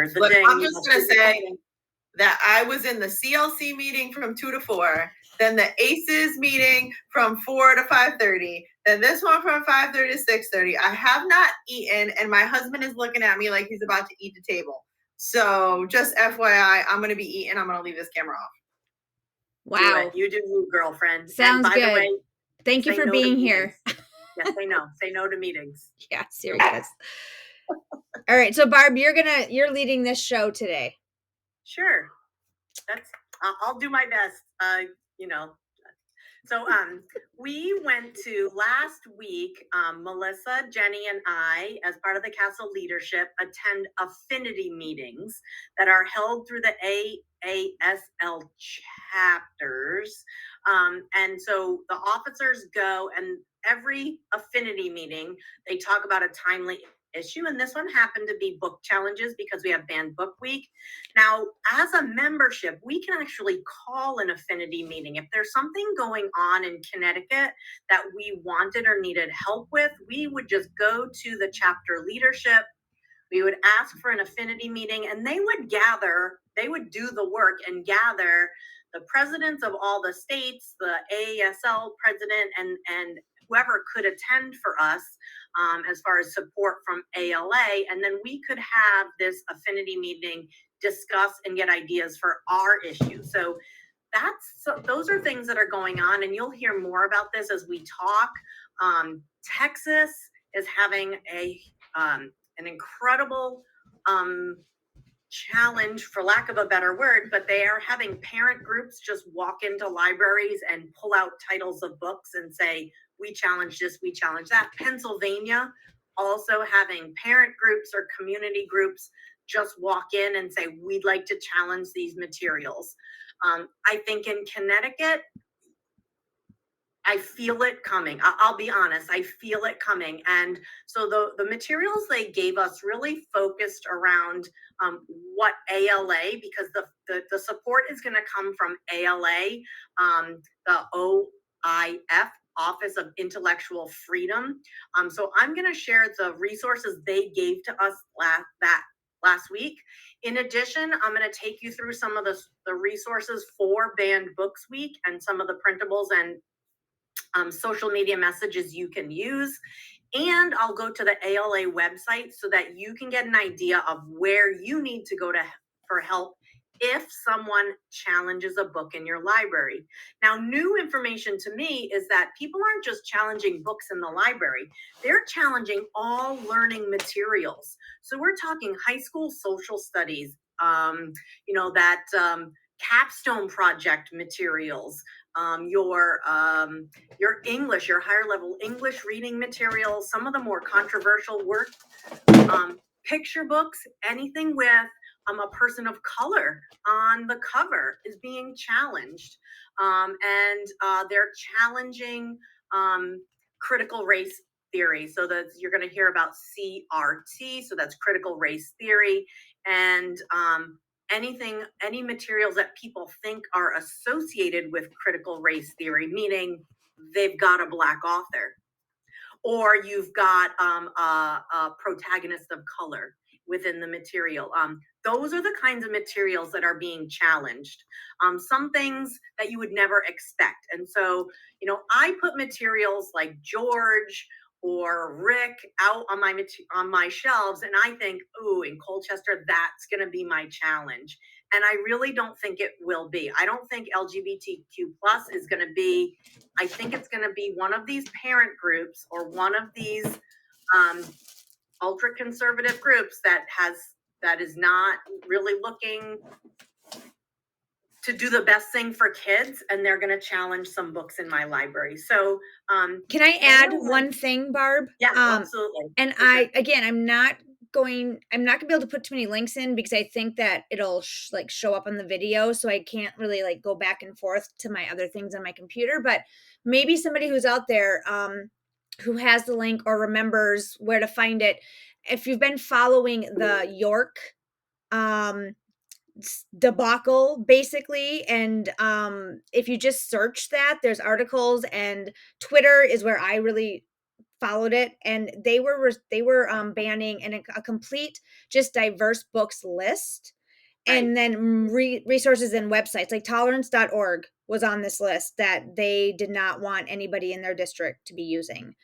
Here's the Look, ding. I'm just going to say that I was in the CLC meeting from 2 to 4, then the ACES meeting from 4 to 5:30, then this one from 5:30 to 6:30. I have not eaten, and my husband is looking at me like he's about to eat the table. So just FYI, I'm going to be eating. I'm going to leave this camera off. Wow. Do it. You do you, girlfriend. Sounds and by good. The way, thank you for being here. Yes, say no. Say no to meetings. Yeah, serious. All right. So Barb, you're leading this show today. Sure. I'll do my best. So we went to last week, Melissa, Jenny, and I, as part of the CASL leadership, attend affinity meetings that are held through the AASL chapters. And so the officers go, and every affinity meeting, they talk about a timely issue, and this one happened to be book challenges because we have banned book week. Now, as a membership, we can actually call an affinity meeting. If there's something going on in Connecticut that we wanted or needed help with, we would just go to the chapter leadership. We would ask for an affinity meeting, and they would do the work and gather the presidents of all the states, the AASL president, and whoever could attend for us as far as support from ALA. And then we could have this affinity meeting, discuss and get ideas for our issue. So those are things that are going on, and you'll hear more about this as we talk. Texas is having an incredible challenge, for lack of a better word, but they are having parent groups just walk into libraries and pull out titles of books and say, we challenge this, we challenge that. Pennsylvania also having parent groups or community groups just walk in and say, we'd like to challenge these materials. I think in Connecticut, I feel it coming. I'll be honest, I feel it coming. And so the materials they gave us really focused around what ALA, because the support is going to come from ALA, the OIF, Office of Intellectual Freedom. So I'm going to share the resources they gave to us last week. In addition, I'm going to take you through some of the resources for Banned Books Week and some of the printables and social media messages you can use. And I'll go to the ALA website so that you can get an idea of where you need to go for help if someone challenges a book in your library. Now, new information to me is that people aren't just challenging books in the library, they're challenging all learning materials. So we're talking high school social studies, that capstone project materials, your English, your higher level English reading materials, some of the more controversial work, picture books, anything with a person of color on the cover is being challenged. And they're challenging critical race theory. So you're going to hear about CRT, so that's critical race theory, and any materials that people think are associated with critical race theory, meaning they've got a Black author, or you've got a protagonist of color within the material. Those are the kinds of materials that are being challenged. Some things that you would never expect. And so, I put materials like George or Rick out on my shelves, and I think, ooh, in Colchester, that's going to be my challenge. And I really don't think it will be. I don't think LGBTQ plus is going to be. I think it's going to be one of these parent groups or one of these ultra conservative groups that is not really looking to do the best thing for kids, and they're going to challenge some books in my library. So can I add one thing, Barb? Yeah, absolutely. And I'm not going to be able to put too many links in because I think that it'll show up on the video, so I can't really go back and forth to my other things on my computer. But maybe somebody who's out there who has the link or remembers where to find it, if you've been following the York debacle basically, and if you just search that, there's articles, and Twitter is where I really followed it, and they were banning a complete just diverse books list. Right. And then resources and websites like tolerance.org was on this list that they did not want anybody in their district to be using.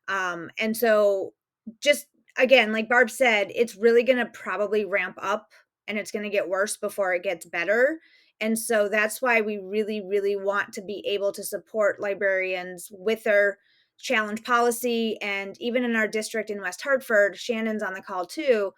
And so, just again, like Barb said, it's really going to probably ramp up and it's going to get worse before it gets better. And so that's why we really, really want to be able to support librarians with their challenge policy. And even in our district in West Hartford, Shannon's on the call too.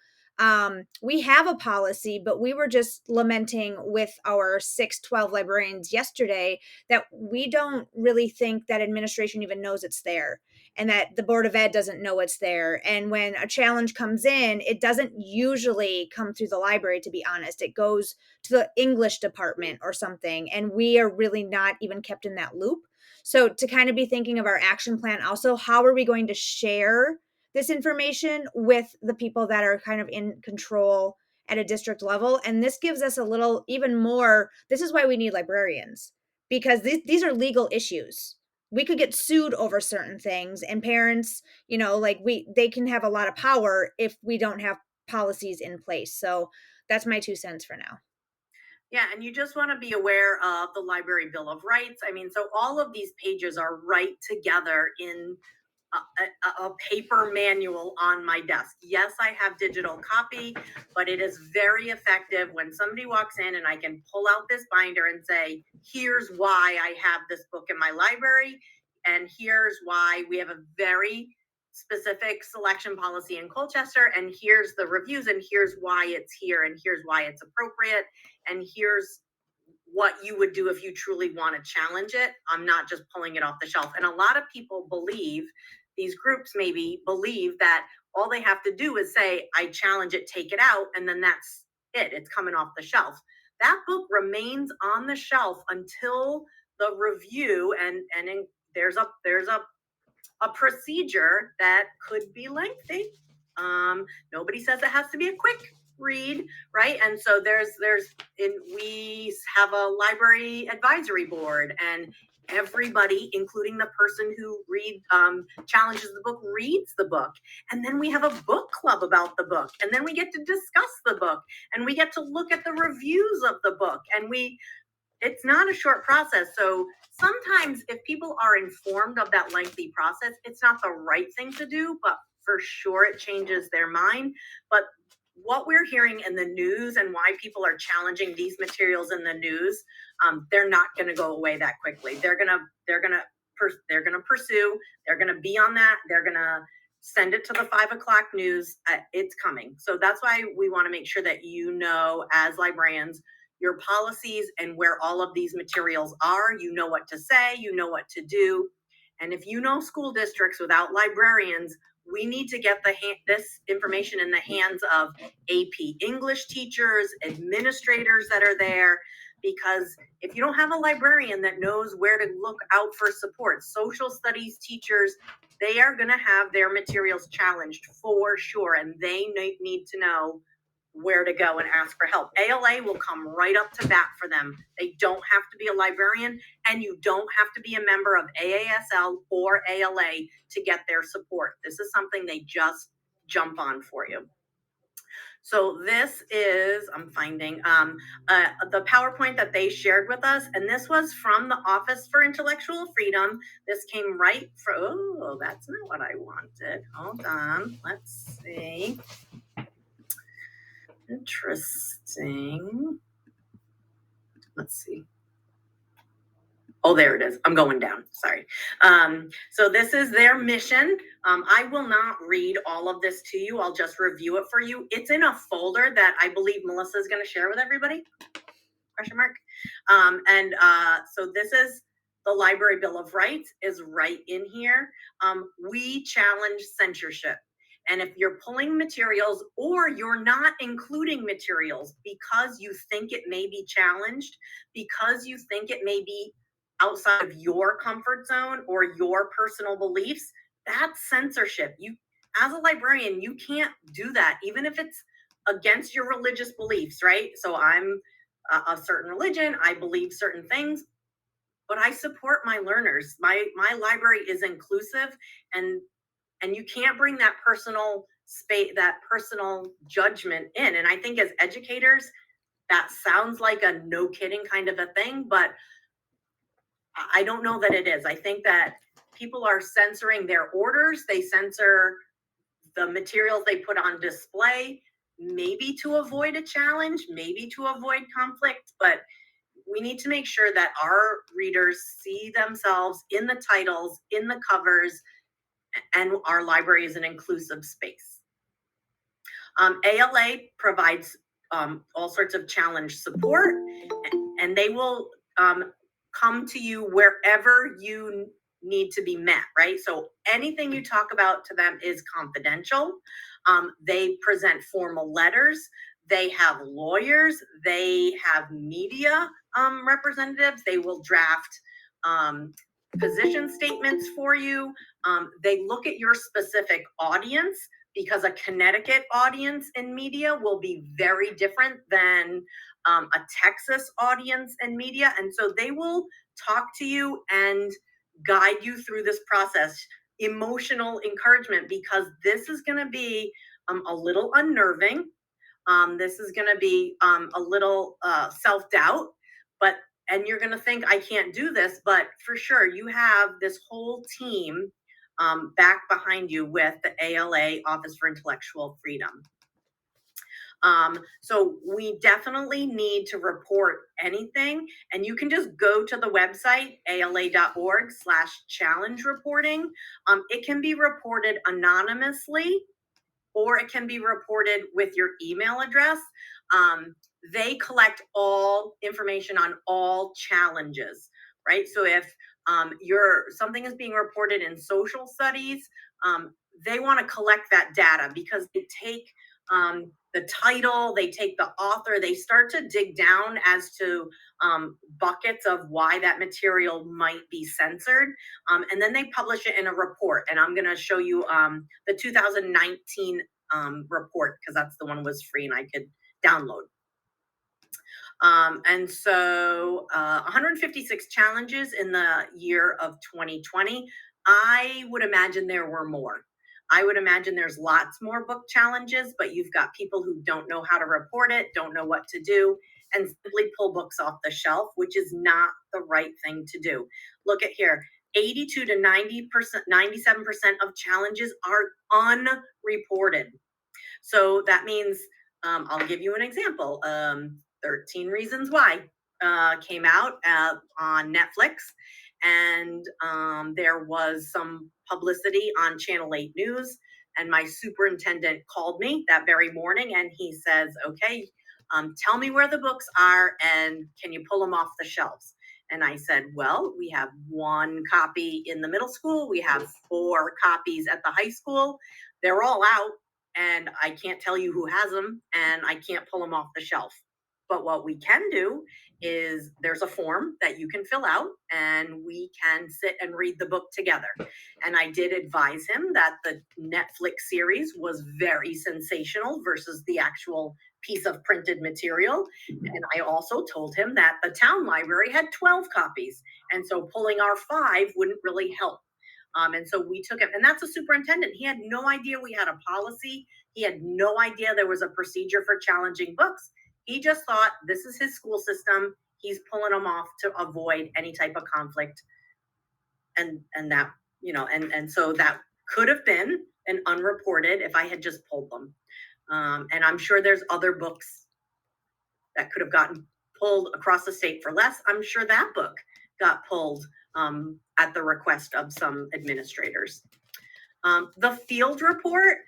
We have a policy, but we were just lamenting with our 612 librarians yesterday that we don't really think that administration even knows it's there, and that the Board of Ed doesn't know it's there. And when a challenge comes in, it doesn't usually come through the library, to be honest. It goes to the English department or something. And we are really not even kept in that loop. So to kind of be thinking of our action plan, also, how are we going to share this information with the people that are kind of in control at a district level? And this gives us a little even more, this is why we need librarians, because these are legal issues. We could get sued over certain things, and parents, like they can have a lot of power if we don't have policies in place. So that's my 2 cents for now. Yeah, and you just want to be aware of the Library Bill of Rights. I mean, so all of these pages are right together in a paper manual on my desk. Yes, I have digital copy, but it is very effective when somebody walks in and I can pull out this binder and say, here's why I have this book in my library, and here's why we have a very specific selection policy in Colchester, and here's the reviews, and here's why it's here, and here's why it's appropriate, and here's what you would do if you truly want to challenge it. I'm not just pulling it off the shelf. And a lot of people believe, these groups maybe believe, that all they have to do is say, I challenge it, take it out, and then that's it. It's coming off the shelf. That book remains on the shelf until the review, and there's a procedure that could be lengthy. Nobody says it has to be a quick read, right? And so we have a library advisory board, and everybody, including the person who challenges the book, reads the book. And then we have a book club about the book, and then we get to discuss the book, and we get to look at the reviews of the book, and it's not a short process. So sometimes if people are informed of that lengthy process, it's not the right thing to do, but for sure it changes their mind. But what we're hearing in the news and why people are challenging these materials in the news, they're not going to go away that quickly. They're going to pursue. They're going to be on that. They're going to send it to the 5 o'clock news. It's coming. So that's why we want to make sure that as librarians, your policies and where all of these materials are. You know what to say, you know what to do. And if you know school districts without librarians, we need to get this information in the hands of AP English teachers, administrators that are there, because if you don't have a librarian that knows where to look out for support, social studies teachers, they are going to have their materials challenged for sure, and they need to know where to go and ask for help. ALA will come right up to bat for them. They don't have to be a librarian, and you don't have to be a member of AASL or ALA to get their support. This is something they just jump on for you. So this is, I'm finding the PowerPoint that they shared with us, and this was from the Office for Intellectual Freedom. This came right from, oh, that's not what I wanted. Hold on, let's see. Interesting. Let's see. Oh, there it is. I'm going down. Sorry. So this is their mission. I will not read all of this to you. I'll just review it for you. It's in a folder that I believe Melissa is going to share with everybody. Question mark. So this is the Library Bill of Rights is right in here. We challenge censorship. And if you're pulling materials or you're not including materials because you think it may be challenged, because you think it may be outside of your comfort zone or your personal beliefs, that's censorship. You, as a librarian, you can't do that, even if it's against your religious beliefs, right? So I'm a certain religion, I believe certain things, but I support my learners. My library is inclusive, and And you can't bring that personal space, that personal judgment in. And I think as educators, that sounds like a no kidding kind of a thing, but I don't know that it is. I think that people are censoring their orders. They censor the materials they put on display, maybe to avoid a challenge, maybe to avoid conflict, but we need to make sure that our readers see themselves in the titles, in the covers, and our library is an inclusive space. ALA provides all sorts of challenge support, and they will come to you wherever you need to be met, right? So anything you talk about to them is confidential. They present formal letters. They have lawyers. They have media representatives. They will draft position statements for you. They look at your specific audience, because a Connecticut audience in media will be very different than a Texas audience in media. And so they will talk to you and guide you through this process. Emotional encouragement, because this is going to be a little unnerving. This is going to be a little self-doubt, and you're going to think, I can't do this, but for sure, you have this whole team back behind you with the ALA, Office for Intellectual Freedom. So we definitely need to report anything, and you can just go to the website, ala.org/challenge reporting. It can be reported anonymously, or it can be reported with your email address. They collect all information on all challenges, right? So if something is being reported in social studies, they want to collect that data, because they take the title, they take the author, they start to dig down as to buckets of why that material might be censored, and then they publish it in a report. And I'm going to show you the 2019 report, because that's the one was free and I could download. And so 156 challenges in the year of 2020. I would imagine there were more. I would imagine there's lots more book challenges, but you've got people who don't know how to report it, don't know what to do, and simply pull books off the shelf, which is not the right thing to do. Look at here. 82 to 90%, 97% of challenges are unreported. So that means, I'll give you an example. 13 Reasons Why came out on Netflix, and there was some publicity on Channel 8 News, and my superintendent called me that very morning, and he says, okay, tell me where the books are, and can you pull them off the shelves? And I said, well, we have 1 copy in the middle school, we have 4 copies at the high school, they're all out, and I can't tell you who has them, and I can't pull them off the shelf. But what we can do is there's a form that you can fill out, and we can sit and read the book together. And I did advise him that the Netflix series was very sensational versus the actual piece of printed material. And I also told him that the town library had 12 copies. And so pulling our 5 wouldn't really help. And so we took it, and that's a superintendent. He had no idea we had a policy. He had no idea there was a procedure for challenging books. He just thought this is his school system. He's pulling them off to avoid any type of conflict. And that, and so that could have been an unreported if I had just pulled them. And I'm sure there's other books that could have gotten pulled across the state for less. I'm sure that book got pulled at the request of some administrators. The field report.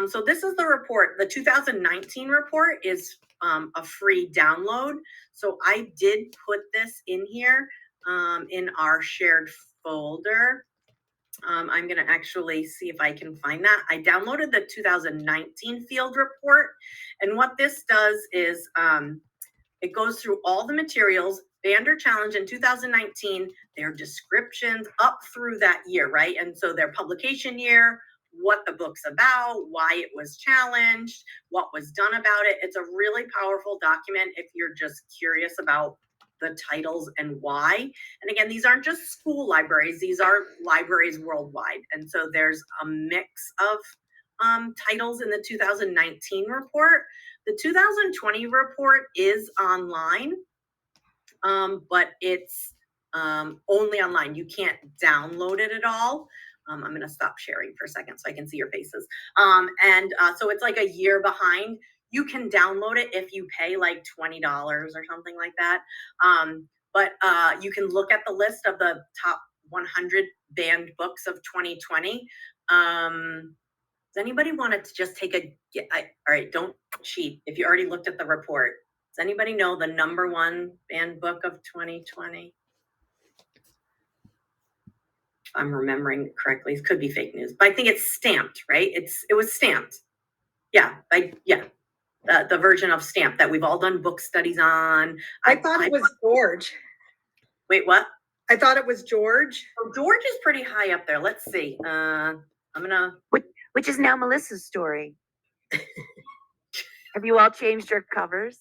So this is the report. The 2019 report is a free download. So I did put this in here in our shared folder. I'm going to actually see if I can find that. I downloaded the 2019 field report. And what this does is it goes through all the materials, Vander Challenge in 2019, their descriptions up through that year, right? And so their publication year, what the book's about, why it was challenged, what was done about it. It's a really powerful document if you're just curious about the titles and why. And again, these aren't just school libraries, these are libraries worldwide. And so there's a mix of titles in the 2019 report. The 2020 report is online, but it's only online. You can't download it at all. I'm going to stop sharing for a second so I can see your faces. So it's like a year behind. You can download it if you pay like $20 or something like that. But you can look at the list of the top 100 banned books of 2020. Does anybody want to just take all right, don't cheat. If you already looked at the report, does anybody know the number one banned book of 2020? If I'm remembering correctly, it could be fake news, but I think it's Stamped, right? It was Stamped. Yeah, the version of Stamped that we've all done book studies on. I thought it was George. Wait, what? I thought it was George. Oh, George is pretty high up there. Let's see. I'm gonna. Which is now Melissa's story. Have you all changed your covers?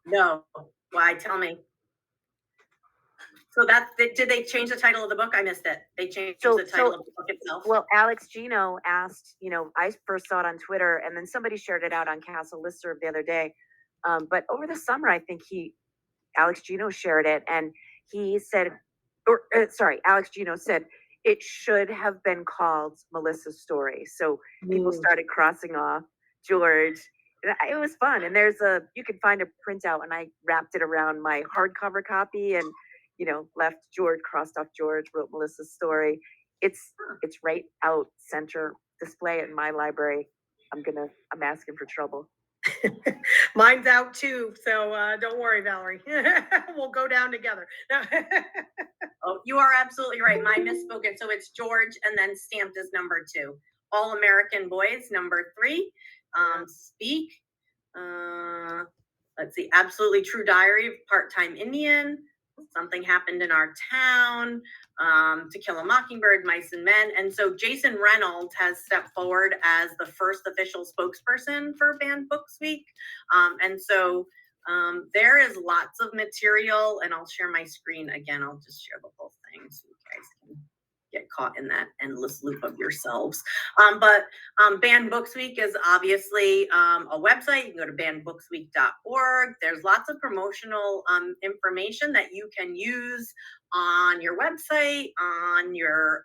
No. Why? Tell me. So did they change the title of the book? I missed it. They changed the title of the book itself. Well, Alex Gino asked, I first saw it on Twitter and then somebody shared it out on CASL listserv the other day. But over the summer, I think Alex Gino shared it and he said, Alex Gino said, it should have been called Melissa's story. So people started crossing off George. It was fun. And you can find a printout and I wrapped it around my hardcover copy and, left George, crossed off George, wrote Melissa's story. It's right out center display in my library. I'm asking for trouble. Mine's out too, so don't worry, Valerie. We'll go down together. Oh, you are absolutely right. My misspoken. So it's George, and then Stamped is number 2. All American Boys, number 3. Speak. Let's see. Absolutely True Diary of Part-Time Indian. Something Happened in Our Town. To Kill a Mockingbird, Mice and Men. And so Jason Reynolds has stepped forward as the first official spokesperson for Banned Books Week. And so there is lots of material, and I'll share my screen again. I'll just share the whole thing so you guys can get caught in that endless loop of yourselves. But Banned Books Week is obviously a website. You can go to bannedbooksweek.org. There's lots of promotional information that you can use on your website, on your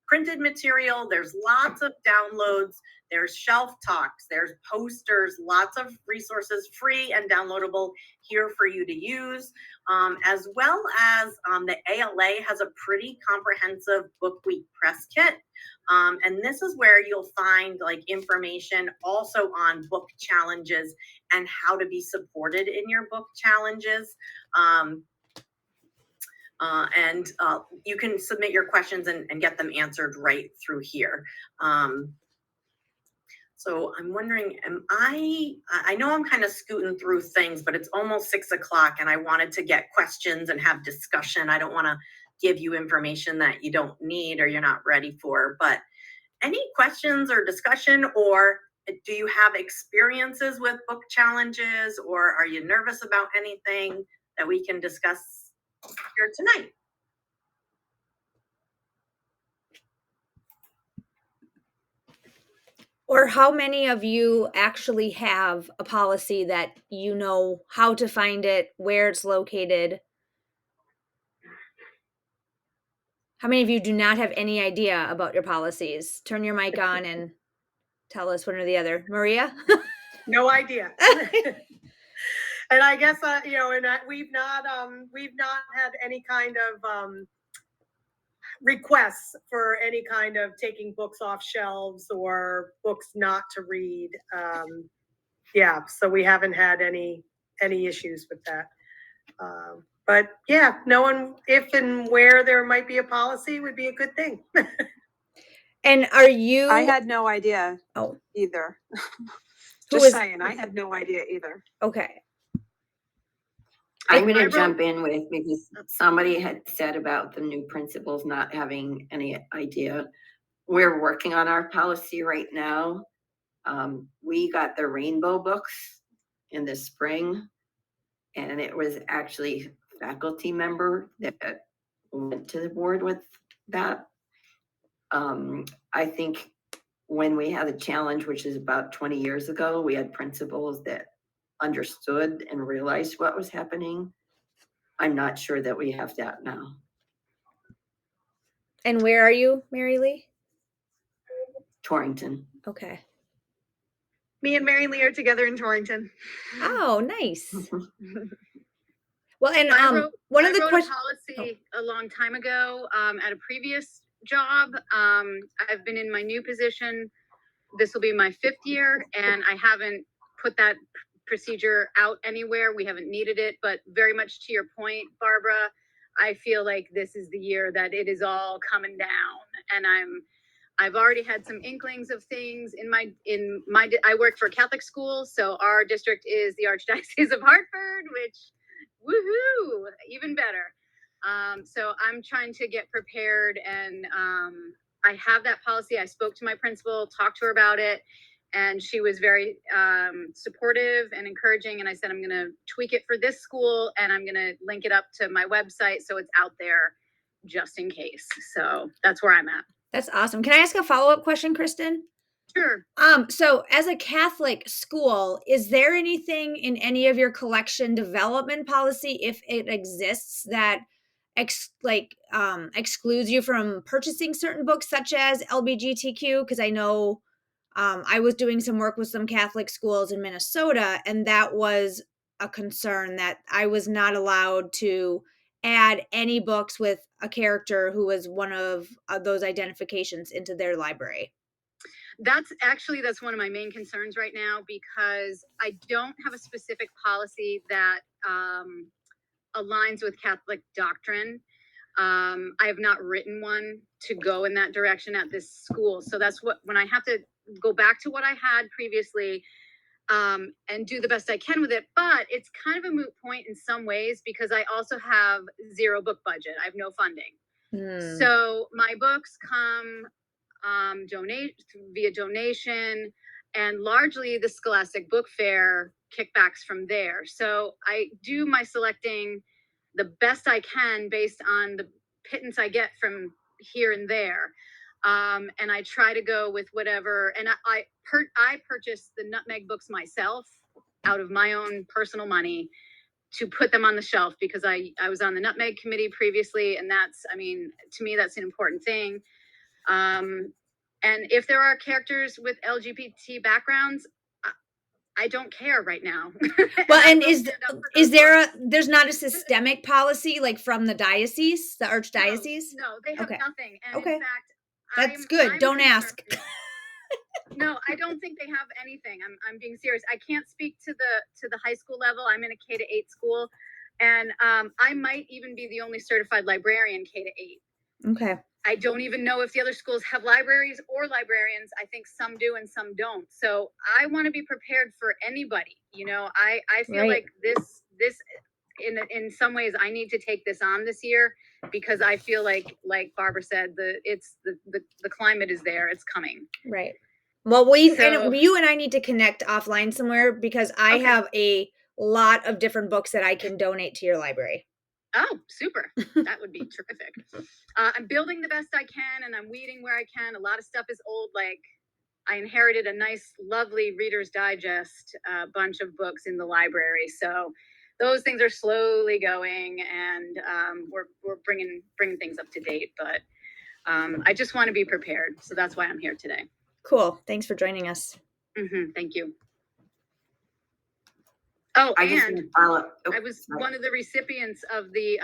printed material. There's lots of downloads. There's shelf talks. There's posters, lots of resources, free and downloadable here for you to use, as well as the ALA has a pretty comprehensive Book Week press kit. And this is where you'll find information also on book challenges and how to be supported in your book challenges. You can submit your questions and get them answered right through here. So I'm wondering, I know I'm kind of scooting through things, but it's almost 6 o'clock and I wanted to get questions and have discussion. I don't want to give you information that you don't need or you're not ready for, but any questions or discussion, or do you have experiences with book challenges, or are you nervous about anything that we can discuss here tonight? Or how many of you actually have a policy that you know how to find it, where it's located? How many of you do not have any idea about your policies? Turn your mic on and tell us one or the other. Maria? No idea. And I guess we've not had any kind of requests for any kind of taking books off shelves or books not to read. So we haven't had any issues with that. But yeah, knowing if and where there might be a policy would be a good thing. And are you? I had no idea either. Just saying, I had no idea either. Okay. I'm going to jump in with, because somebody had said about the new principals not having any idea. We're working on our policy right now. We got the rainbow books in the spring. And it was actually a faculty member that went to the board with that. I think when we had a challenge, which is about 20 years ago, we had principals that understood and realized what was happening. I'm not sure that we have that now. And where are you, Mary Lee? Torrington. Okay. Me and Mary Lee are together in Torrington. Oh, nice. Well, and I wrote one of the a questions. policy a long time ago at a previous job. I've been in my new position. This will be my 5th year, and I haven't put that procedure out anywhere. We haven't needed it, but very much to your point, Barbara, I feel like this is the year that it is all coming down, and I've already had some inklings of things in my I work for a Catholic school, so our district is the Archdiocese of Hartford, which woohoo, even better. So I'm trying to get prepared, and I have that policy. I spoke to my principal, talked to her about it, and she was very supportive and encouraging. And I said, I'm going to tweak it for this school, and I'm going to link it up to my website so it's out there just in case. So that's where I'm at. That's awesome. Can I ask a follow-up question, Kristen? Sure. So as a Catholic school, is there anything in any of your collection development policy, if it exists, that excludes you from purchasing certain books such as LBGTQ? Because I know I was doing some work with some Catholic schools in Minnesota, and that was a concern that I was not allowed to add any books with a character who was one of those identifications into their library. That's one of my main concerns right now, because I don't have a specific policy that aligns with Catholic doctrine. I have not written one to go in that direction at this school. So that's when I have to go back to what I had previously and do the best I can with it. But it's kind of a moot point in some ways, because I also have zero book budget. I have no funding. So my books come via donation, and largely the Scholastic Book Fair kickbacks from there. So I do my selecting the best I can based on the pittance I get from here and there. And I try to go with whatever, and I purchased the Nutmeg books myself out of my own personal money to put them on the shelf, because I was on the Nutmeg committee previously, and to me, that's an important thing. And if there are characters with LGBT backgrounds, I don't care right now. Well, and there's not a systemic policy like from the diocese, the archdiocese? No, they have nothing. And okay. In fact, that's good. Don't ask. No, I don't think they have anything. I'm being serious. I can't speak to the high school level. I'm in a K-8 school, and I might even be the only certified librarian K-8. Okay. I don't even know if the other schools have libraries or librarians. I think some do and some don't. So I want to be prepared for anybody. I feel like this in some ways I need to take this on this year, because I feel like Barbara said, the climate is there. It's coming. Right. Well, and you and I need to connect offline somewhere, because I have a lot of different books that I can donate to your library. Oh, super. That would be terrific. I'm building the best I can, and I'm weeding where I can. A lot of stuff is old. Like, I inherited a nice, lovely Reader's Digest bunch of books in the library. So those things are slowly going, and we're bringing things up to date. But I just want to be prepared. So that's why I'm here today. Cool. Thanks for joining us. Thank you. Oh, I was one of the recipients of the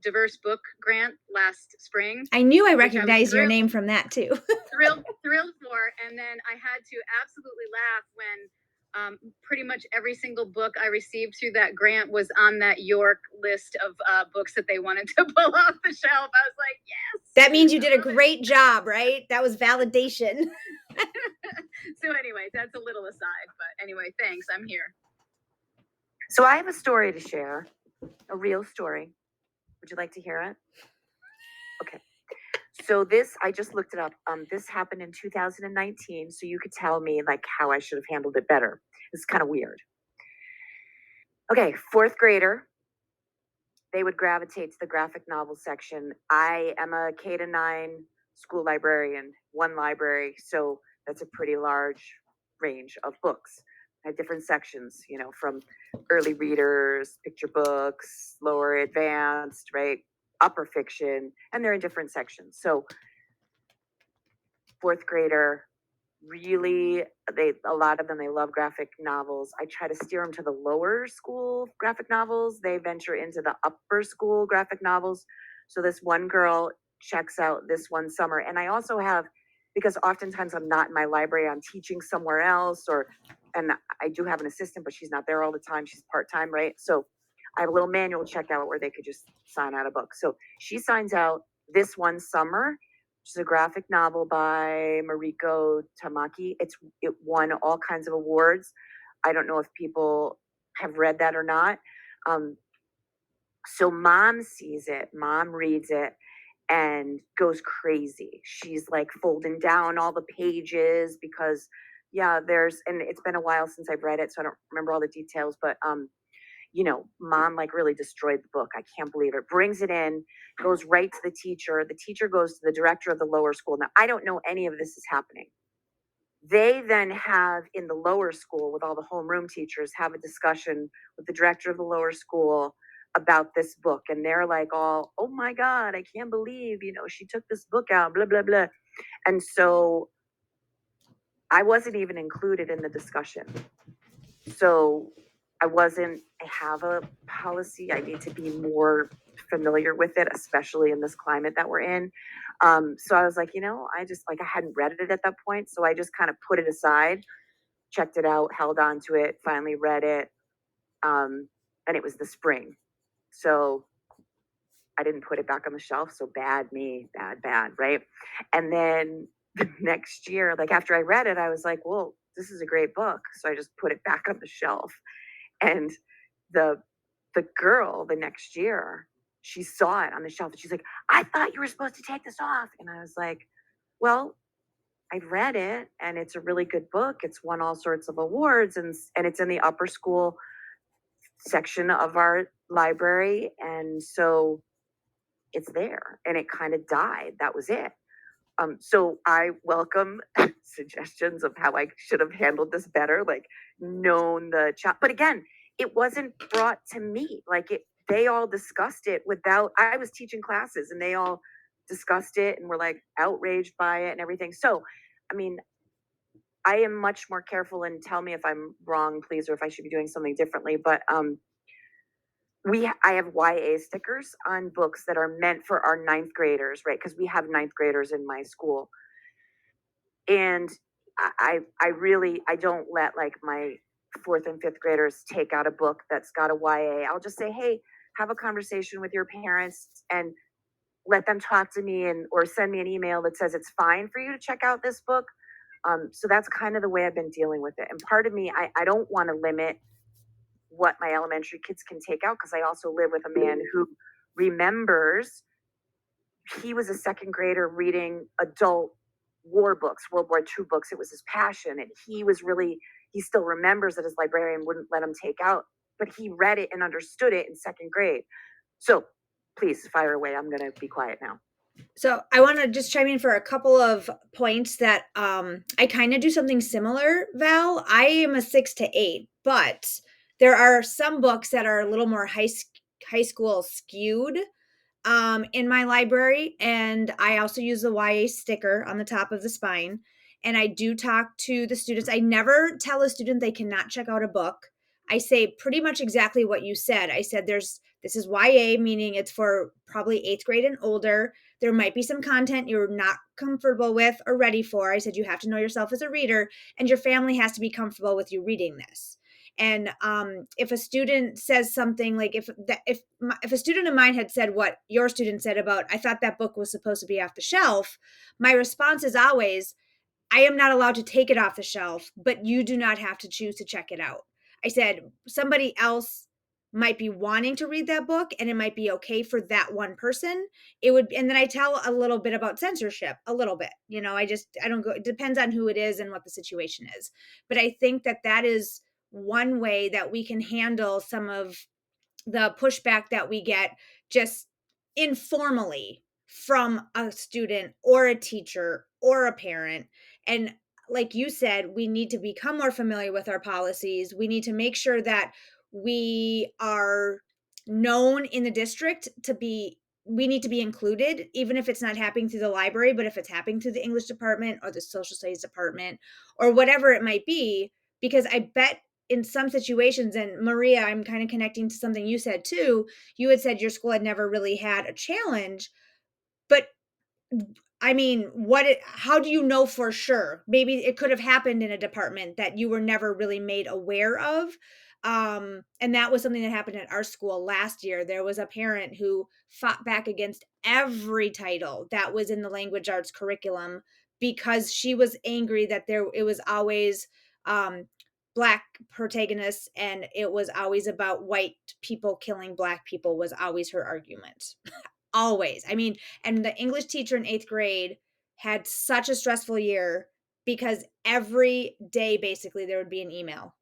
diverse book grant last spring. I knew I recognized your name from that too. thrilled for, and then I had to absolutely laugh when pretty much every single book I received through that grant was on that York list of books that they wanted to pull off the shelf. I was like, yes. That means you did a great job, right? That was validation. So anyway, that's a little aside, but anyway, thanks. I'm here. So I have a story to share, a real story. Would you like to hear it? Okay. So I just looked it up. This happened in 2019. So you could tell me like how I should have handled it better. It's kind of weird. Okay, fourth grader, they would gravitate to the graphic novel section. I am a K-9 school librarian, one library, so that's a pretty large range of books. I have different sections, you know, from early readers, picture books, lower advanced, right, upper fiction, and they're in different sections. So fourth grader, really, a lot of them, they love graphic novels. I try to steer them to the lower school graphic novels. They venture into the upper school graphic novels. So this one girl checks out this one summer. And I also have, because oftentimes I'm not in my library, I'm teaching somewhere else, and I do have an assistant, but she's not there all the time. She's part-time, right? So I have a little manual checkout where they could just sign out a book. So she signs out this one summer. Which is a graphic novel by Mariko Tamaki. It won all kinds of awards. I don't know if people have read that or not. So mom sees it, mom reads it, and goes crazy. She's like folding down all the pages because, yeah, and it's been a while since I've read it, so I don't remember all the details, but you know, mom like really destroyed the book. I can't believe it. Brings it in, goes right to the teacher. The teacher goes to the director of the lower school. Now, I don't know any of this is happening. They then have in the lower school with all the homeroom teachers have a discussion with the director of the lower school about this book. And they're like all, oh my God, I can't believe, you know, she took this book out, blah, blah, blah. And so I wasn't even included in the discussion. So I have a policy. I need to be more familiar with it, especially in this climate that we're in. So I was like, you know, I hadn't read it at that point. So I just kind of put it aside, checked it out, held on to it, finally read it. And it was the spring. So I didn't put it back on the shelf. So bad me, bad, right? And then the next year, like after I read it, I was like, well, this is a great book. So I just put it back on the shelf. And the girl the next year, she saw it on the shelf and she's like, I thought you were supposed to take this off. And I was like, well, I read it and it's a really good book. It's won all sorts of awards and it's in the upper school section of our library. And so it's there and it kind of died. That was it. So I welcome suggestions of how I should have handled this better, like known the child. But again, it wasn't brought to me. They all discussed it without. I was teaching classes, and they all discussed it and were like outraged by it and everything. So, I mean, I am much more careful. And tell me if I'm wrong, please, or if I should be doing something differently. But I have YA stickers on books that are meant for our ninth graders, right? Because we have ninth graders in my school. And I don't let like my fourth and fifth graders take out a book that's got a YA. I'll just say, hey, have a conversation with your parents and let them talk to me or send me an email that says it's fine for you to check out this book. So that's kind of the way I've been dealing with it. And part of me, I don't want to limit what my elementary kids can take out because I also live with a man who remembers he was a second grader reading adult war books, World War II books. It was his passion. And he still remembers that his librarian wouldn't let him take out, but he read it and understood it in second grade. So please fire away. I'm going to be quiet now. So I want to just chime in for a couple of points that I kind of do something similar, Val. I am a 6 to 8, but there are some books that are a little more high school skewed in my library, and I also use the YA sticker on the top of the spine. And I do talk to the students. I never tell a student they cannot check out a book. I say pretty much exactly what you said. I said this is YA, meaning it's for probably 8th grade and older. There might be some content you're not comfortable with or ready for. I said you have to know yourself as a reader, and your family has to be comfortable with you reading this. And if a student says something like if a student of mine had said what your student said about, I thought that book was supposed to be off the shelf, my response is always, I am not allowed to take it off the shelf, but you do not have to choose to check it out. I said somebody else might be wanting to read that book and it might be okay for that one person. And then I tell a little bit about censorship, a little bit, I don't go, it depends on who it is and what the situation is. But I think that is one way that we can handle some of the pushback that we get just informally from a student or a teacher or a parent. And like you said, we need to become more familiar with our policies. We need to make sure that we are known in the district to be, we need to be included, even if it's not happening through the library, but if it's happening through the English department or the social studies department or whatever it might be, because I bet in some situations, and Maria, I'm kind of connecting to something you said too. You had said your school had never really had a challenge, but I mean, how do you know for sure? Maybe it could have happened in a department that you were never really made aware of. And that was something that happened at our school last year. There was a parent who fought back against every title that was in the language arts curriculum because she was angry that it was always Black protagonists and it was always about white people killing Black people was always her argument. Always. I mean, and the English teacher in 8th grade had such a stressful year because every day basically there would be an email.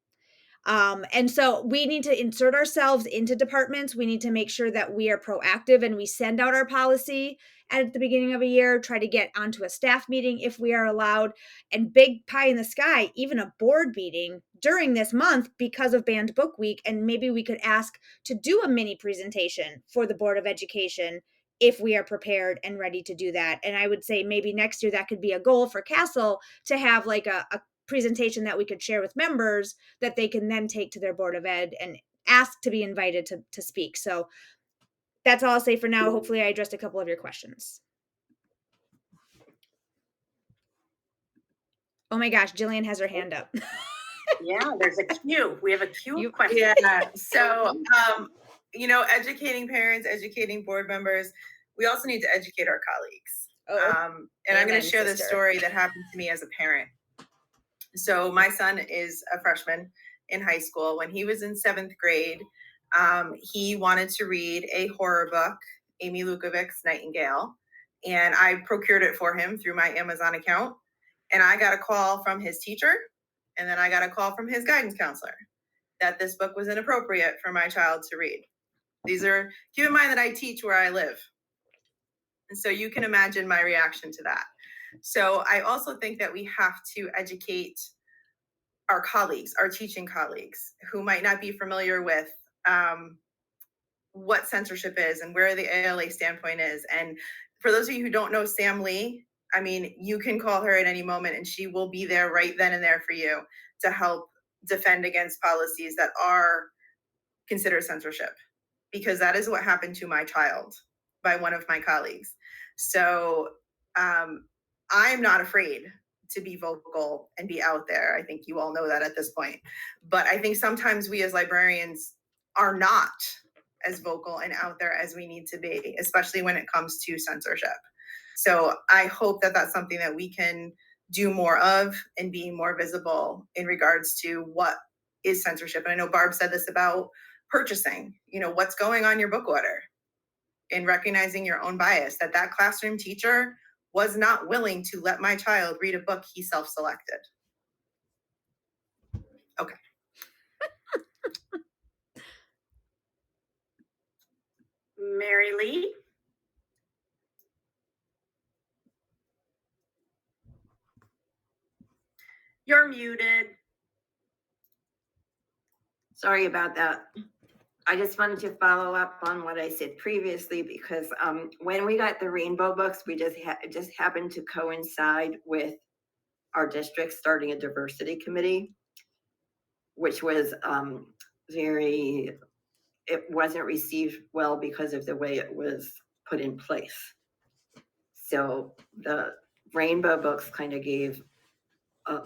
And so we need to insert ourselves into departments. We need to make sure that we are proactive and we send out our policy at the beginning of a year, try to get onto a staff meeting if we are allowed, and big pie in the sky, even a board meeting during this month because of Banned Book Week. And maybe we could ask to do a mini presentation for the Board of Education if we are prepared and ready to do that. And I would say maybe next year that could be a goal for CASL to have like a presentation that we could share with members that they can then take to their Board of Ed and ask to be invited to speak. So that's all I'll say for now. Hopefully I addressed a couple of your questions. Oh my gosh, Jillian has her hand up. Yeah, there's a queue. We have a queue of questions. Yeah, so, educating parents, educating board members, we also need to educate our colleagues. And I'm gonna Amen, share this sister. story that happened to me as a parent. So my son is a freshman in high school. When he was in 7th grade, he wanted to read a horror book, Amy Lukovic's Nightingale, and I procured it for him through my Amazon account. And I got a call from his teacher, and then I got a call from his guidance counselor that this book was inappropriate for my child to read. Keep in mind that I teach where I live. And so you can imagine my reaction to that. So I also think that we have to educate our colleagues, our teaching colleagues, who might not be familiar with what censorship is and where the ALA standpoint is. And for those of you who don't know Sam Lee, I mean, you can call her at any moment and she will be there right then and there for you to help defend against policies that are considered censorship, because that is what happened to my child by one of my colleagues. So I'm not afraid to be vocal and be out there. I think you all know that at this point. But I think sometimes we as librarians are not as vocal and out there as we need to be, especially when it comes to censorship. So I hope that that's something that we can do more of and be more visible in regards to what is censorship. And I know Barb said this about purchasing, what's going on your book order, and recognizing your own bias, that classroom teacher was not willing to let my child read a book he self-selected. Okay. Mary Lee? You're muted. Sorry about that. I just wanted to follow up on what I said previously, because when we got the rainbow books, we just happened to coincide with our district starting a diversity committee, which was it wasn't received well because of the way it was put in place. So the rainbow books kind of gave a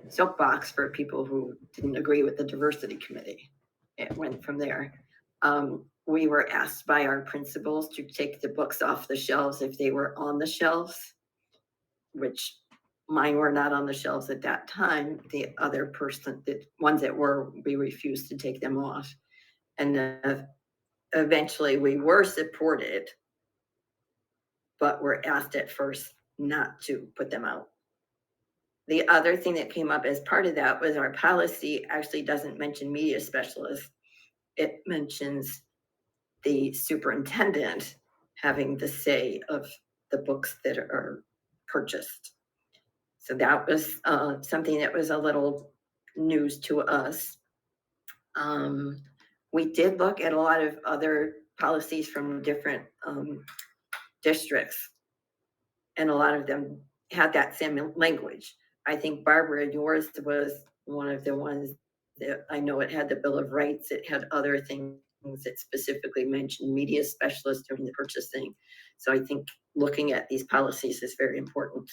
soapbox for people who didn't agree with the diversity committee. It went from there. We were asked by our principals to take the books off the shelves if they were on the shelves, which mine were not on the shelves at that time. The other person, the ones that were, we refused to take them off. And eventually we were supported, but were asked at first not to put them out. the other thing that came up as part of that was our policy actually doesn't mention media specialists. It mentions the superintendent having the say of the books that are purchased. So that was something that was a little news to us. We did look at a lot of other policies from different districts, and a lot of them had that same language. I think, Barbara, yours was one of the ones that I know it had the Bill of Rights. It had other things that specifically mentioned media specialists during the purchasing. So I think looking at these policies is very important.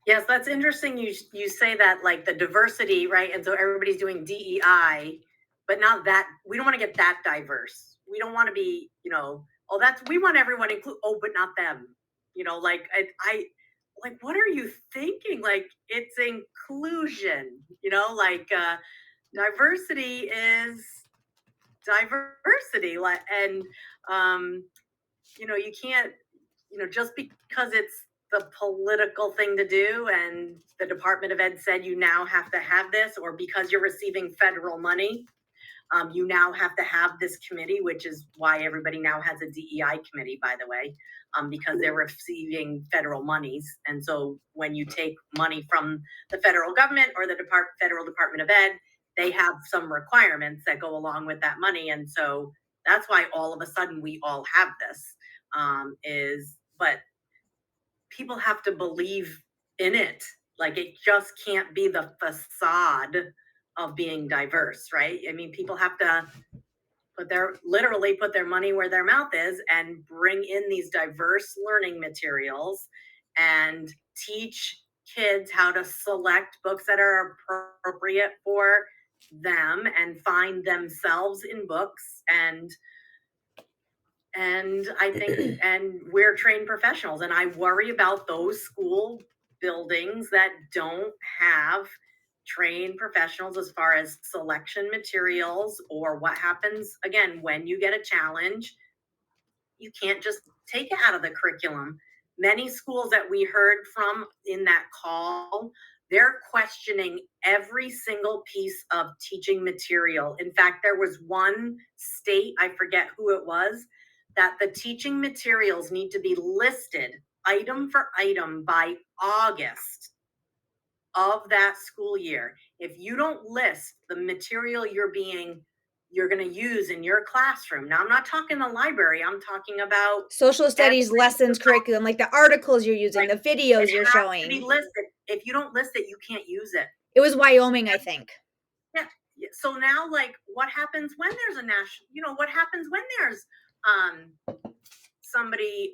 Yes, that's interesting. You say that, like the diversity, right? And so everybody's doing DEI, but not that we don't want to get that diverse. We don't want to be, oh, we want everyone include. Oh, but not them. Like I like, what are you thinking? Like, it's inclusion. Like diversity is diversity. Like, and you can't, just because it's the political thing to do and the Department of Ed said you now have to have this, or because you're receiving federal money, you now have to have this committee, which is why everybody now has a DEI committee, by the way, because they're receiving federal monies. And so when you take money from the federal government or the federal Department of Ed, they have some requirements that go along with that money. And so that's why all of a sudden we all have this, but people have to believe in it. Like, it just can't be the facade of being diverse, right? I mean, people have to literally put their money where their mouth is and bring in these diverse learning materials and teach kids how to select books that are appropriate for them and find themselves in books. And I think, and we're trained professionals, and I worry about those school buildings that don't have trained professionals as far as selection materials, or what happens again when you get a challenge. You can't just take it out of the curriculum. Many schools that we heard from in that call, they're questioning every single piece of teaching material. In fact, there was one state, I forget who it was, that the teaching materials need to be listed item for item by August of that school year. If you don't list the material you're going to use in your classroom. Now, I'm not talking the library. I'm talking about social studies lessons, curriculum, like the articles you're using, the videos you're showing. To be listed. If you don't list it, you can't use it. It was Wyoming, I think. Yeah. So now, like, what happens when there's a national, what happens when there's somebody,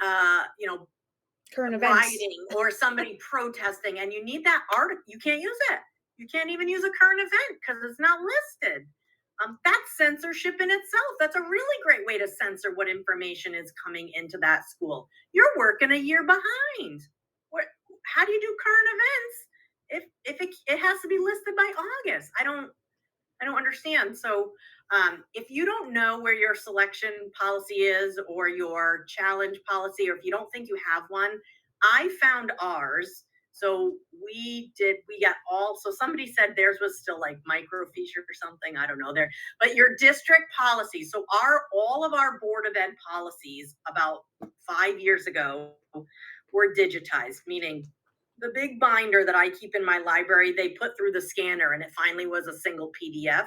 current events, rioting or somebody protesting, and you need that article, you can't use it. You can't even use a current event because it's not listed. That's censorship in itself. That's a really great way to censor what information is coming into that school. You're working a year behind. How do you do current events if it has to be listed by August? I don't understand. So if you don't know where your selection policy is, or your challenge policy, or if you don't think you have one, I found ours. So so somebody said theirs was still like microfiche or something. I don't know there, but your district policy. So all of our Board of Ed policies about 5 years ago were digitized, meaning the big binder that I keep in my library, they put through the scanner and it finally was a single PDF.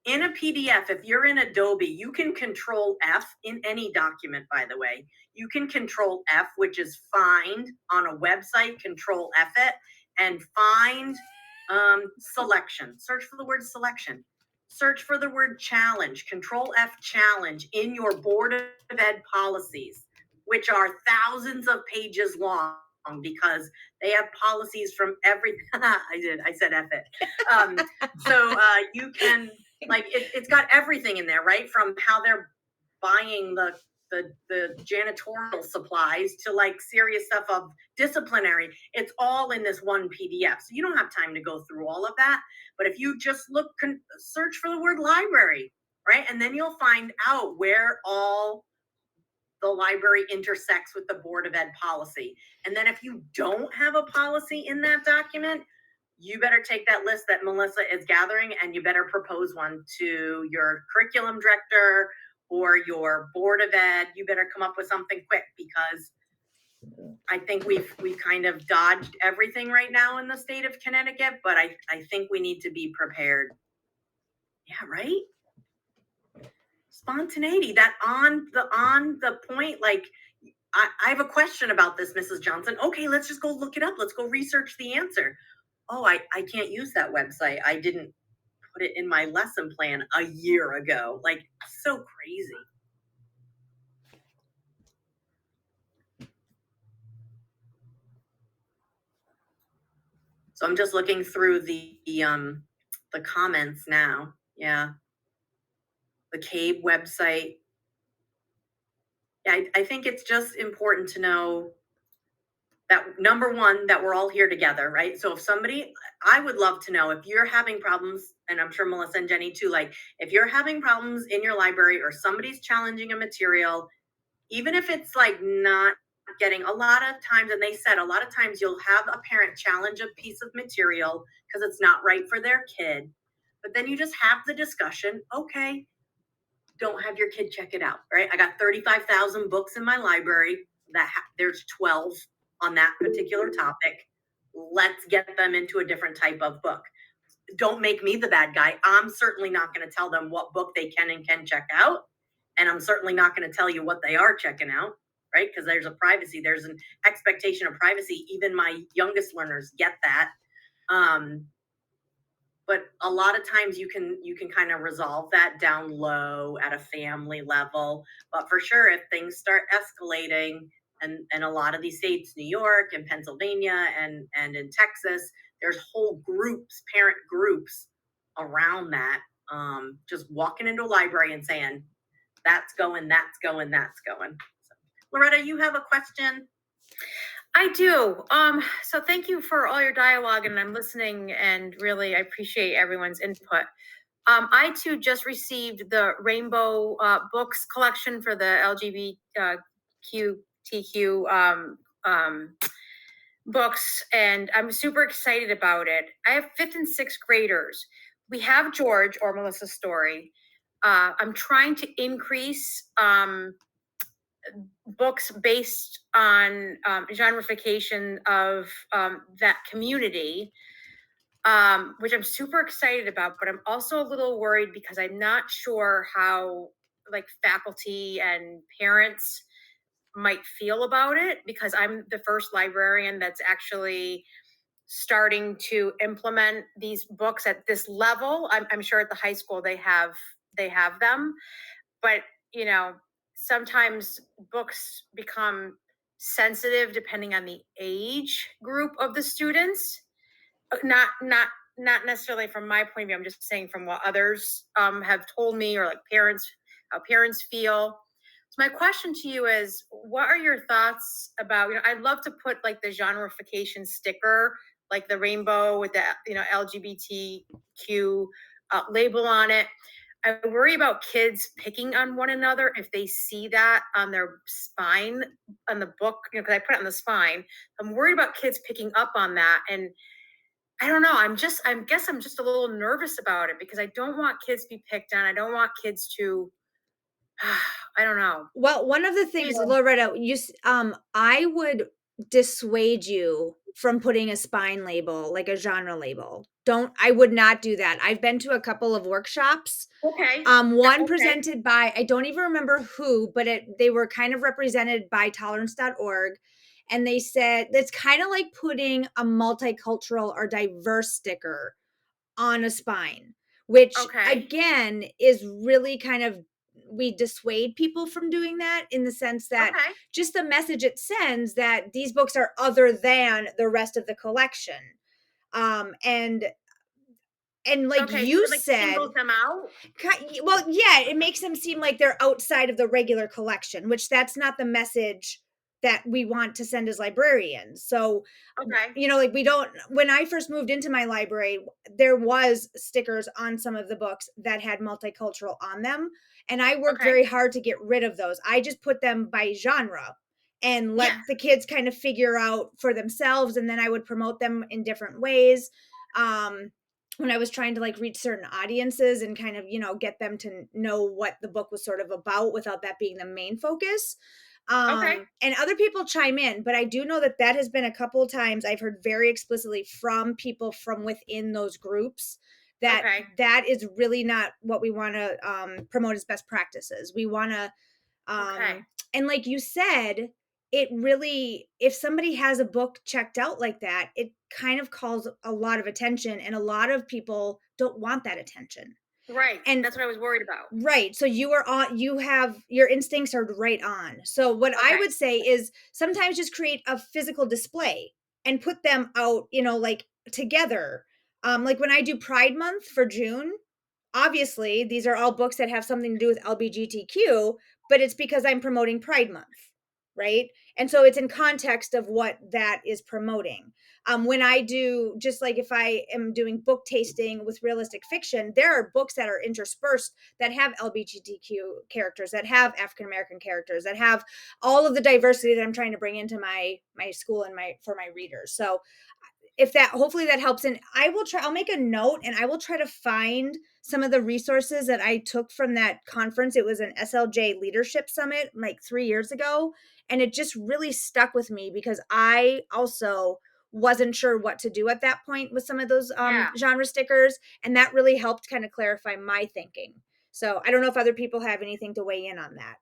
In a PDF, if you're in Adobe, you can Control F in any document, by the way. You can Control F, which is find on a website, Control F it, and find selection. Search for the word selection. Search for the word challenge, Control F challenge in your Board of Ed policies, which are thousands of pages long because they have policies from every, I said F it. So you can, like, it's got everything in there, right? From how they're buying the janitorial supplies to like serious stuff of disciplinary. It's all in this one PDF. So you don't have time to go through all of that. But if you just search for the word library, right? And then you'll find out where all the library intersects with the Board of Ed policy. And then if you don't have a policy in that document, you better take that list that Melissa is gathering and you better propose one to your curriculum director or your Board of Ed. You better come up with something quick, because I think we've kind of dodged everything right now in the state of Connecticut, but I think we need to be prepared. Yeah, right? Spontaneity, that on the point, like, I have a question about this, Mrs. Johnson. Okay, let's just go look it up. Let's go research the answer. Oh, I can't use that website. I didn't put it in my lesson plan a year ago. Like, so crazy. So I'm just looking through the comments now. Yeah. The CABE website. Yeah, I think it's just important to know that, number one, that we're all here together, right? So if somebody, I would love to know if you're having problems, and I'm sure Melissa and Jenny too, like if you're having problems in your library or somebody's challenging a material, even if it's like not getting, a lot of times, and they said a lot of times you'll have a parent challenge a piece of material because it's not right for their kid, but then you just have the discussion. Okay, don't have your kid check it out, right? I got 35,000 books in my library. There's 12 on that particular topic. Let's get them into a different type of book. Don't make me the bad guy. I'm certainly not going to tell them what book they can and can check out. And I'm certainly not going to tell you what they are checking out, right? Because there's there's an expectation of privacy. Even my youngest learners get that. But a lot of times you can kind of resolve that down low at a family level. But for sure, if things start escalating, and a lot of these states, New York and Pennsylvania and in Texas, there's whole groups, parent groups around that, just walking into a library and saying, that's going, that's going, that's going. So, Loretta, you have a question? I do. So thank you for all your dialogue, and I'm listening, and really I appreciate everyone's input. I too just received the Rainbow Books collection for the LGBTQ books, and I'm super excited about it. I have 5th and 6th graders. We have George, or Melissa's story. I'm trying to increase books based on genreification of that community, which I'm super excited about, but I'm also a little worried because I'm not sure how like faculty and parents might feel about it, because I'm the first librarian that's actually starting to implement these books at this level. I'm sure at the high school they have them, but you know, sometimes books become sensitive depending on the age group of the students. Not necessarily from my point of view. I'm just saying from what others have told me, or like how parents feel. So my question to you is, what are your thoughts about, I'd love to put like the genreification sticker, like the rainbow with the, LGBTQ label on it. I worry about kids picking on one another if they see that on their spine on the book, because I put it on the spine. I'm worried about kids picking up on that. And I don't know. I guess I'm just a little nervous about it, because I don't want kids to be picked on. I don't want kids to, I don't know. Well, one of the things, Loretta, I would dissuade you from putting a spine label, like a genre label. I would not do that. I've been to a couple of workshops. Okay. One presented by, I don't even remember who, but they were kind of represented by tolerance.org. And they said that's kind of like putting a multicultural or diverse sticker on a spine, which again is really kind of, we dissuade people from doing that, in the sense that just the message it sends that these books are other than the rest of the collection. And like you said, singles them out? Well, yeah, it makes them seem like they're outside of the regular collection, which that's not the message that we want to send as librarians. So, Okay. you know, like we don't, when I first moved into my library, there was stickers on some of the books that had multicultural on them. And I worked Okay. very hard to get rid of those. I just put them by genre and let Yes. the kids kind of figure out for themselves. And then I would promote them in different ways. When I was trying to like reach certain audiences and kind of, you know, get them to know what the book was sort of about without that being the main focus. Okay. And other people chime in, but I do know that that has been a couple of times I've heard very explicitly from people from within those groups that Okay. that is really not what we want to promote as best practices. We want to, Okay. and like you said, it really, if somebody has a book checked out like that, it kind of calls a lot of attention, and a lot of people don't want that attention. Right. And That's what I was worried about. right. So you are on, you have, your instincts are right on. So what I Okay. would say is sometimes just create a physical display and put them out, you know, like together. Like when I do Pride Month for June, obviously these are all books that have something to do with LGBTQ, but it's because I'm promoting Pride Month, right? And so it's in context of what that is promoting. When I do, just like if I am doing book tasting with realistic fiction, there are books that are interspersed that have LGBTQ characters, that have African American characters, that have all of the diversity that I'm trying to bring into my school and my for my readers. So if that, hopefully that helps, and I'll make a note and I will try to find some of the resources that I took from that conference. It was an SLJ leadership summit like 3 years ago, and it just really stuck with me because I also wasn't sure what to do at that point with some of those Yeah. genre stickers, and that really helped kind of clarify my thinking. So I don't know if other people have anything to weigh in on that.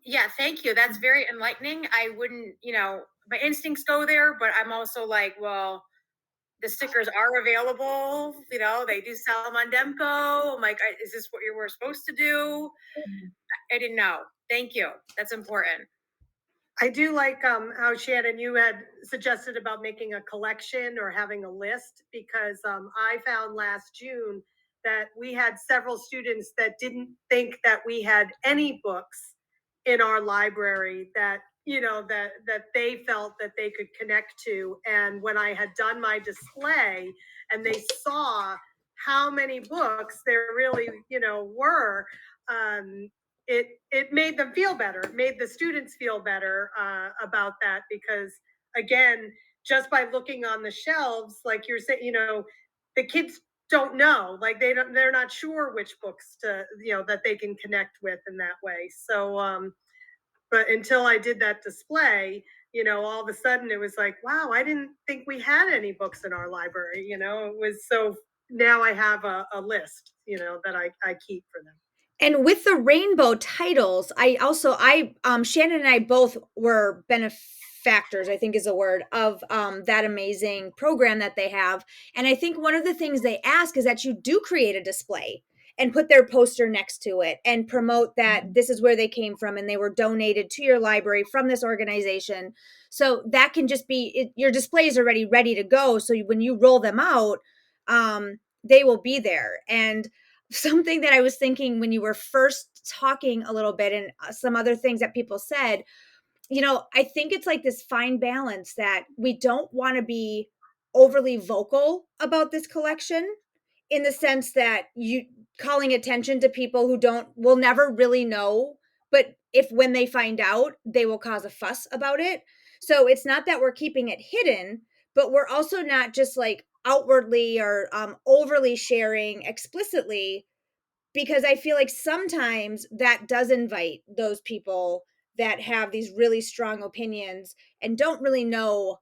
Yeah. Thank you. That's very enlightening. I wouldn't, my instincts go there, but I'm also like, well, the stickers are available. They do sell them on Demco. I'm like, is this what you were supposed to do? I didn't know. Thank you. That's important. I do like how Shannon, you had suggested about making a collection or having a list, because I found last June that we had several students that didn't think that we had any books in our library that, that they felt that they could connect to. And when I had done my display and they saw how many books there really, were, it made them feel better. It made the students feel better about that, because again, just by looking on the shelves, like you're saying, the kids don't know, like they're not sure which books to, that they can connect with in that way. So but until I did that display, all of a sudden it was like, wow, I didn't think we had any books in our library. It was, so now I have a list, that I keep for them. And with the rainbow titles, Shannon and I both were benefactors, I think is a word, of that amazing program that they have. And I think one of the things they ask is that you do create a display and put their poster next to it and promote that this is where they came from and they were donated to your library from this organization. So that can just be, your display is already ready to go. So when you roll them out, they will be there. And something that I was thinking when you were first talking a little bit, and some other things that people said, I think it's like this fine balance that we don't want to be overly vocal about this collection, in the sense that you calling attention to people who will never really know, but if when they find out, they will cause a fuss about it. So it's not that we're keeping it hidden, but we're also not just like outwardly or overly sharing explicitly, because I feel like sometimes that does invite those people that have these really strong opinions and don't really know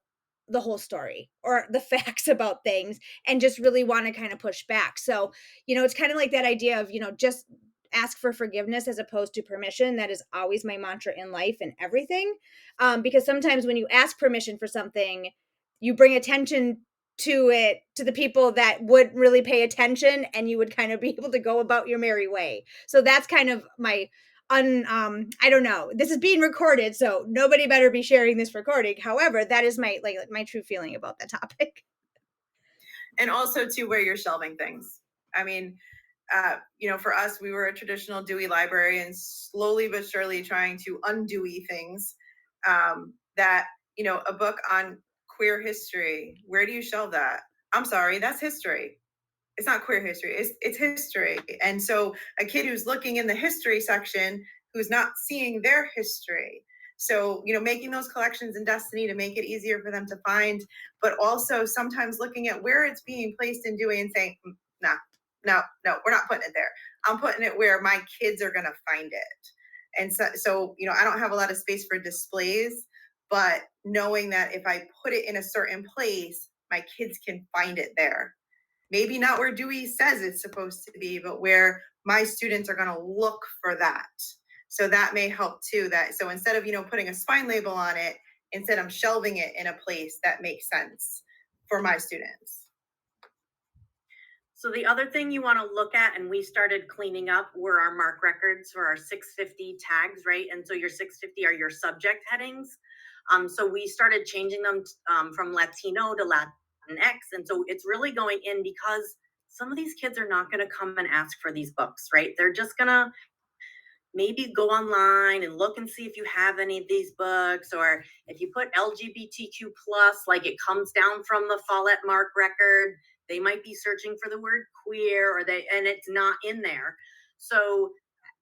the whole story or the facts about things, and just really want to kind of push back. So, it's kind of like that idea of, just ask for forgiveness as opposed to permission. That is always my mantra in life and everything. Because sometimes when you ask permission for something, you bring attention to it, to the people that would really pay attention, and you would kind of be able to go about your merry way. So that's kind of my I don't know, this is being recorded, so nobody better be sharing this recording. However, that is my my true feeling about the topic. And also too, where you're shelving things. I mean, for us, we were a traditional Dewey library, and slowly but surely trying to undewey things. that, you know, a book on queer history, where do you shelve that? I'm sorry, that's history. It's not queer history, it's history. And so a kid who's looking in the history section who's not seeing their history. So, you know, making those collections in Destiny to make it easier for them to find, but also sometimes looking at where it's being placed in Dewey and saying, nah, no, we're not putting it there. I'm putting it where my kids are gonna find it. And so, you know, I don't have a lot of space for displays, but knowing that if I put it in a certain place, my kids can find it there. Maybe not where Dewey says it's supposed to be, but where my students are going to look for that. So that may help too. That so instead of, you know, putting a spine label on it, instead I'm shelving it in a place that makes sense for my students. So the other thing you want to look at, and we started cleaning up, were our mark records for our 650 tags, right? And so your 650 are your subject headings. So we started changing them from Latino to Latinx. And so it's really going in because some of these kids are not going to come and ask for these books, right? They're just going to maybe go online and look and see if you have any of these books, or if you put LGBTQ plus, like it comes down from the Follett mark record, they might be searching for the word queer, and it's not in there. So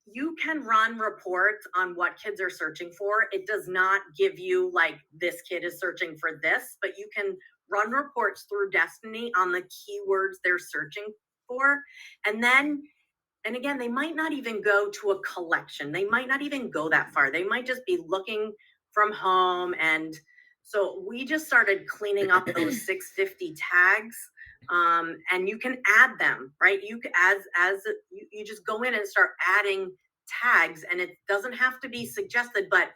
you can run reports on what kids are searching for. It does not give you like this kid is searching for this, but you can run reports through Destiny on the keywords they're searching for. And again, they might not even go to a collection. They might not even go that far. They might just be looking from home. And so we just started cleaning up those 650 tags. And you can add them, right? You can, you just go in and start adding tags, and it doesn't have to be suggested, but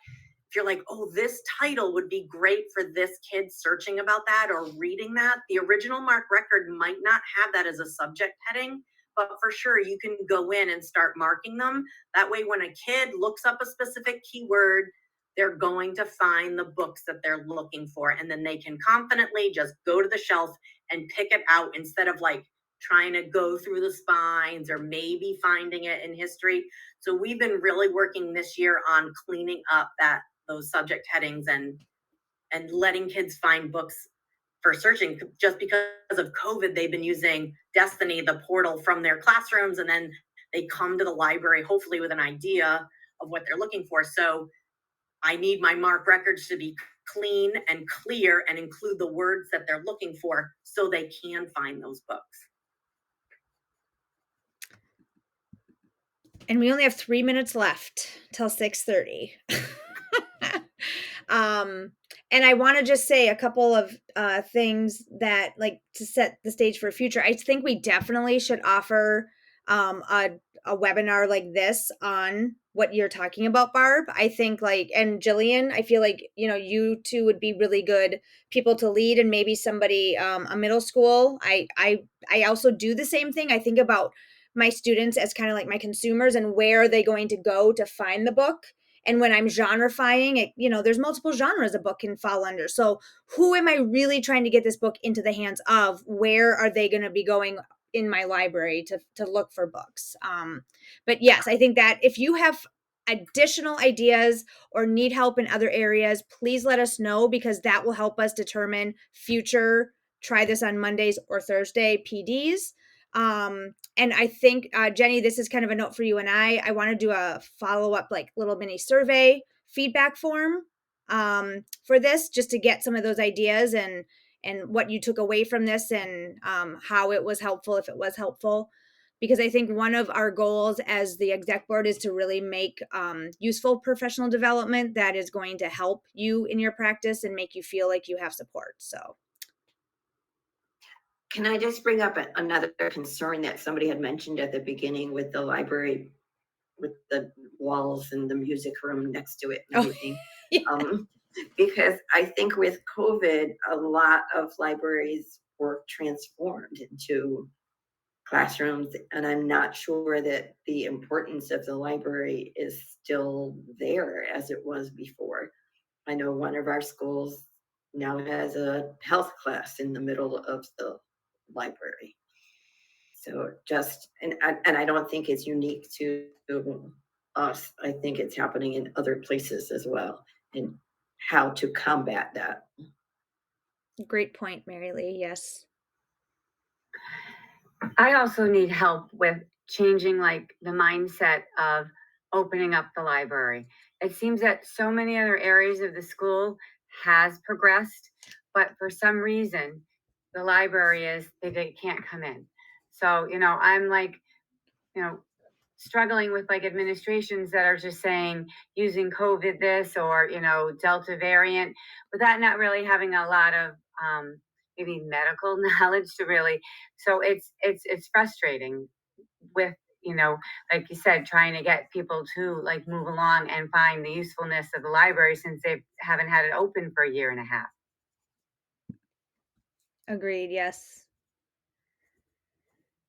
if you're like, oh, this title would be great for this kid searching about that or reading that, the original mark record might not have that as a subject heading, but for sure you can go in and start marking them. That way, when a kid looks up a specific keyword, they're going to find the books that they're looking for, and then they can confidently just go to the shelf and pick it out instead of like trying to go through the spines or maybe finding it in history. So we've been really working this year on cleaning up those subject headings and letting kids find books for searching. Just because of COVID, they've been using Destiny, the portal, from their classrooms, and then they come to the library hopefully with an idea of what they're looking for. So I need my mark records to be clean and clear and include the words that they're looking for so they can find those books. And we only have 3 minutes left till 6:30. And I want to just say a couple of things that, like, to set the stage for future. I think we definitely should offer a webinar like this on what you're talking about, Barb. I think, like, and Jillian, I feel like, you know, you two would be really good people to lead, and maybe somebody a middle school. I also do the same thing. I think about my students as kind of like my consumers, and where are they going to go to find the book. And when I'm genrefying it, you know, there's multiple genres a book can fall under. So who am I really trying to get this book into the hands of? Where are they going to be going in my library to look for books? But yes, I think that if you have additional ideas or need help in other areas, please let us know, because that will help us determine future try this on Mondays or Thursday PDs. And I think, Jenny, this is kind of a note for you and I want to do a follow-up, like, little mini survey feedback form for this, just to get some of those ideas and what you took away from this, and how it was helpful, if it was helpful. Because I think one of our goals as the exec board is to really make useful professional development that is going to help you in your practice and make you feel like you have support. So Can I just bring up another concern that somebody had mentioned at the beginning with the library, with the walls and the music room next to it and everything? yeah. Because I think with COVID, a lot of libraries were transformed into classrooms, and I'm not sure that the importance of the library is still there as it was before. I know one of our schools now has a health class in the middle of the library. So and I don't think it's unique to us. I think it's happening in other places as well. And how to combat that. Great point, Mary Lee. Yes. I also need help with changing like the mindset of opening up the library. It seems that so many other areas of the school has progressed, but for some reason, the library is they can't come in. So, I'm like, struggling with like administrations that are just saying using COVID this or, Delta variant, without not really having a lot of maybe medical knowledge to really. So it's frustrating with, like you said, trying to get people to like move along and find the usefulness of the library since they haven't had it open for a year and a half. Agreed. Yes.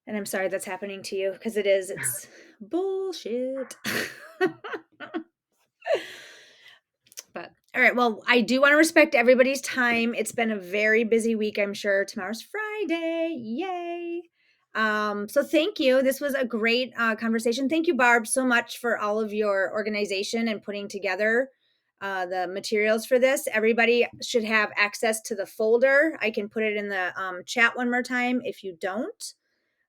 And I'm sorry that's happening to you because it's bullshit. But all right, well, I do want to respect everybody's time. It's been a very busy week, I'm sure. Tomorrow's Friday. Yay. So thank you. This was a great conversation. Thank you, Barb, so much for all of your organization and putting together the materials for this. Everybody should have access to the folder. I can put it in the chat one more time if you don't.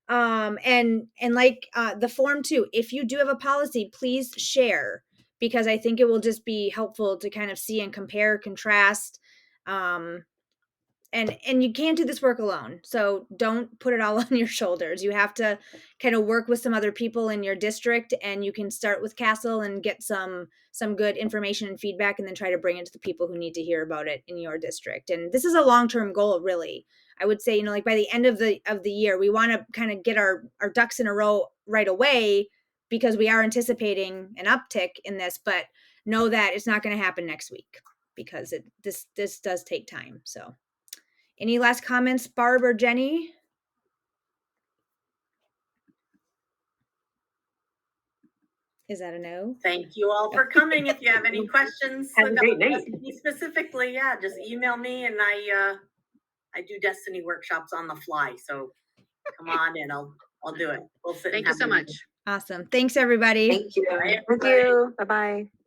And like the form too, if you do have a policy, please share, because I think it will just be helpful to kind of see and compare, contrast. And you can't do this work alone. So don't put it all on your shoulders. You have to kind of work with some other people in your district, and you can start with CASL and get some good information and feedback, and then try to bring it to the people who need to hear about it in your district. And this is a long-term goal, really. I would say, like by the end of the year, we want to kind of get our ducks in a row right away, because we are anticipating an uptick in this, but know that it's not going to happen next week, because this does take time. So any last comments, Barb or Jenny? Is that a no? Thank you all for coming. If you have any questions Have a about great night. Destiny specifically, yeah, just email me, and I do Destiny workshops on the fly. So come on in, I'll do it. We'll sit. Thank you so much. Awesome. Thanks, everybody. Thank you. Bye, Thank everybody. you. Bye-bye.